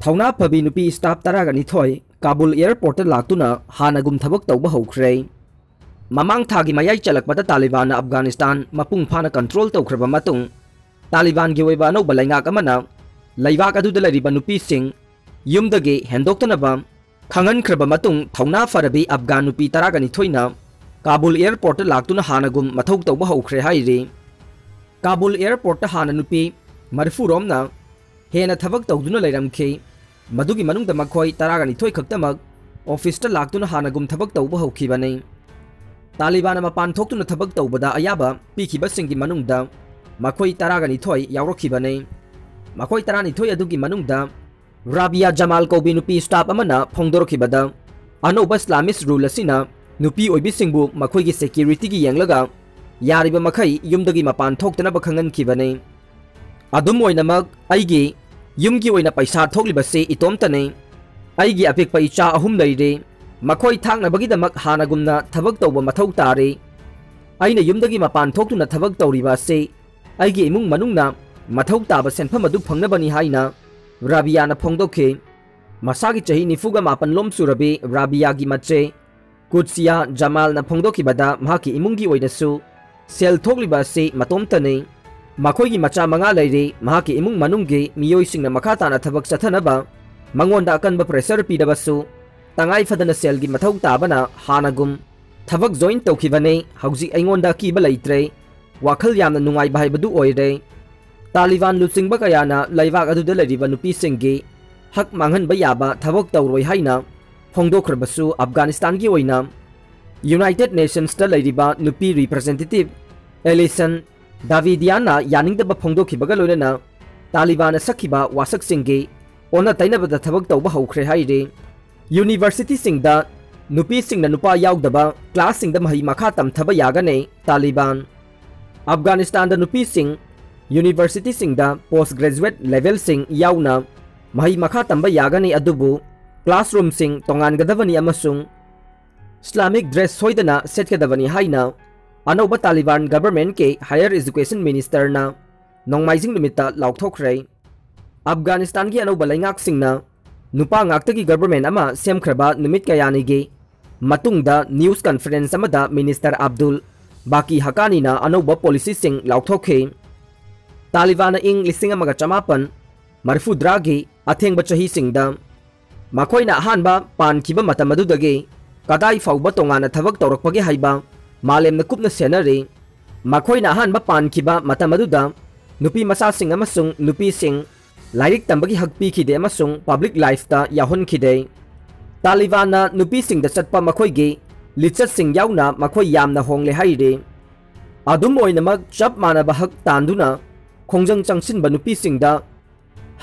थौना फबी नुपी staff तरागा निथोय Kabul airport लाक्तुना हानगुम थबक तौबा हौख्रे ममांग थागी मयाई चलकपदा तालिबान अफगानिस्तान मपुंग फाना control तौख्रबा मतुंग Taliban गी ओइबा अनौबा लैंगाक अमना लैबाक अदुदा लैरिबा नुपीसिंग युमदगी हेंदोक्तनबा खंगनख्रबा मतुंग थौना फरबी अफगान नुपी तरागा निथोयना काबुल एयरपोर्ट लाक्तुना हानगुम मथौ तौबा हौख्रे हाइरि काबुल एयरपोर्ट हाना नुपी मरफुरोमना हेना थबक तौदुना लैरमखि मदुगी मनुंगदा मखोय तरागा निथोय खक्तमक ऑफिसता लाक्तुना हानगुम थबक तौबा हौखिबने तालिबान मपान थोक्तुना थबक तौबदा अयाबा पीखिबसिंगी मनुंगदा मखोय तरागा निथोय यावरखिबने मखोय तरा निथोय अदुगी मनुंगदा राबिया जमाल कौबी नुपी स्टाफ अमना फोंदोरखिबदा अनौबा इस्लामिस्ट रूल असिना नुपी ओइबिसिंगबु मखोयगी सिक्युरिटीगी येंगलगा यारिबा मखै युमदगी मपान थोक्तनबा खंगनखिबने अदुम ओइनमक अइगी युमगी ओइना पैसा थोक्लिबसे इतोमतने अइगी अपिकपा इचा अहुम लैरे मखोय थांगनबगीदमक हानगुमना थबक तौबा मथौ तारे अइना युमदगी मपान थोक्तुना थबक तौरिबासे अइगी इमुंग मनुंगना मथौ ताबा सेनफम अदु फंगनबनी हाइना राबियाना फोंदोखे मसागी चही निफुगा मापन लोम सुरबे राबियागी मचे कुत्सिया जमालना फोंदोखिबदा महाकी इमुंगी ओइनसु सेल थोक्लिबासे मतोमतने मखोयगी मचा मंगा लैरे महाकी इमुंग मनुंगी मियोइसिंगना मखा ताना थबक चथनबा मंगोंदा अकनबा प्रेशर पीदबसु तंगाई फदना सेलगी मथौ ताबना हानगुम थबक जॉइन तौखिबने हौजी अइंगोंदा कीबा लैत्रे वाखल यामना नुंगाइबा हाइबदु ओइरे तालिबान लुचिंगबा कयाना लैबाक अदुदा लैरिबा नुपीसिंगी हक मांगहनबा याबा थबक तौरोय हाइना फोंदोख्रबसु अफगानिस्तानगी ओइना यूनाइटेड नेशंसता लैरिबा नुपी रिप्रेजेंटेटिव एलिसन दाविदियाना यानिंगदबा फोंदोखिबगा लोइना तालिबान सखिबा वासकसिंगी ओना तैनबदा थबक तौबा हौख्रे हाइरे यूनिवर्सिटी सिंगदा नुपी सिंगना नुपा यावदबा क्लास सिंगदा मही मखा तमथबा यागने तालिबान अफगानिस्तान दा नुपी सिंग यूनिवर्सिटी सिंगदा पोस्ट ग्रेजुएट लेवल सिंग यावना मही मखा तंबा यागने अदुबु क्लासरूम सिंग तोंगानगदबनी अमसुंग इस्लामिक ड्रेस सोइदना सेटगदबनी हाइना अनौबा तालिबान गवर्नमेंट के हायर एजुकेशन मिनिस्टर ना नोंगमाइजिंग निमित्ता लाउथोख्रे अफगानिस्तान की अनौबा लैंगाक सिंगना नुपा ngakta गवर्नमेंट अमा सेमख्रबा निमित कयानिगे मतुंगदा न्यूज कॉन्फ्रेंस अमदा मिनिस्टर अब्दुल बाकी हकानीना अनौबा पॉलिसी सिंग लाउथोखे तालिबान इंग लिसिंग अमगा चमापन मरफुद्रागी अथेंगबा चही सिंगदा मखोइना अहानबा पानखिबा मतमदुदगे कदाई फाउबा तोंगाना थबक तौरकपगे हाइबा मालेमना कुपना सेनरे मखोइना अहानबा पानखिबा मतमदुदा नुपी मसा सिंग अमसुंग नुपी सिंग लाइरिक तंबगी हक पीखिदे अमसुंग पब्लिक लाइफता याहुनखिदे तालिबान नुपी सिंगदा चटपा मखोइगे लिचत सिंग याउना मखोइ यामना होंगले हाइरे अदुम ओइनमक चप मानबा हक तांदुना खोंजंग चंगसिनबा नुपी सिंगदा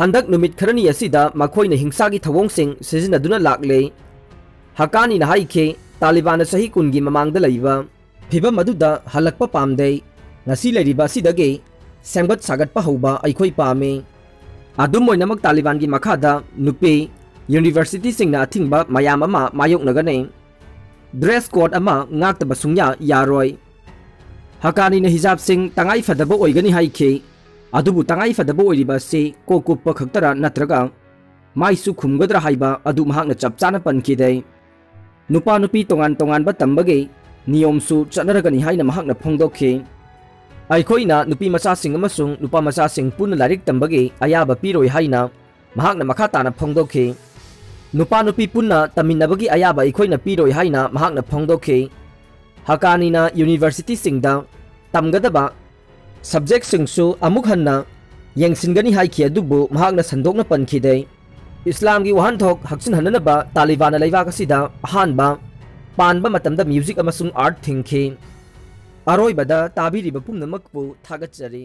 हंदक नुमित खरनी असिदा मखोइना हिंसागी थवोंग सिंग सिजिनदुना लागले हकानी ना हाइखे तालिबान सही कुनगी ममांगदा लैबा फिबम अदुदा हलकपा पामदे ngasi लैरिबा सिदगे सेंगबत सागतपा हौबा अइखोइ पामे अदुम ओइनमक तालिबान की मखादा नुपी यूनिवर्सिटी सिंगना अथिंगबा मयाम अमा मायोकनगने ड्रेस कोड अमा ngaktaba sungya yaroi hakani na hijab sing tangai fadaba oigani haike adubu tangai fadaba oiriba se kokuppa khaktara natraga maisu khumgadra haiba adu mahakna chapchana pankide nupa nupi tongan tongan ba tambage niyom su chanaragani haina mahakna phongdokhe अखोइना नुपी मचा सिंग अमसुंग नुपा मचा सिंग पुन लारिक तंबगे अयाबा पीरोय हाइना महाकना मखा ताना फोंदोखे नुपा नुपी पुन्ना तमिनबगी अयाबा अखोइना पीरोय हाइना महाकना फोंदोखे हकानीना university सिंगदा तमगदबा subject सिंगसु अमुक हन्ना येंगसिनगनी हाइखि अदुबु महाकना संदोकना पनखिदे इस्लाम की वहानथोक हक्सिन हननबा Taliban लैबाक असिदा अहानबा Panba मतमदा music अमसुंग art थिंगखे अरोइबदा ताबिरिबा पुंगनमकपु थागतचरी।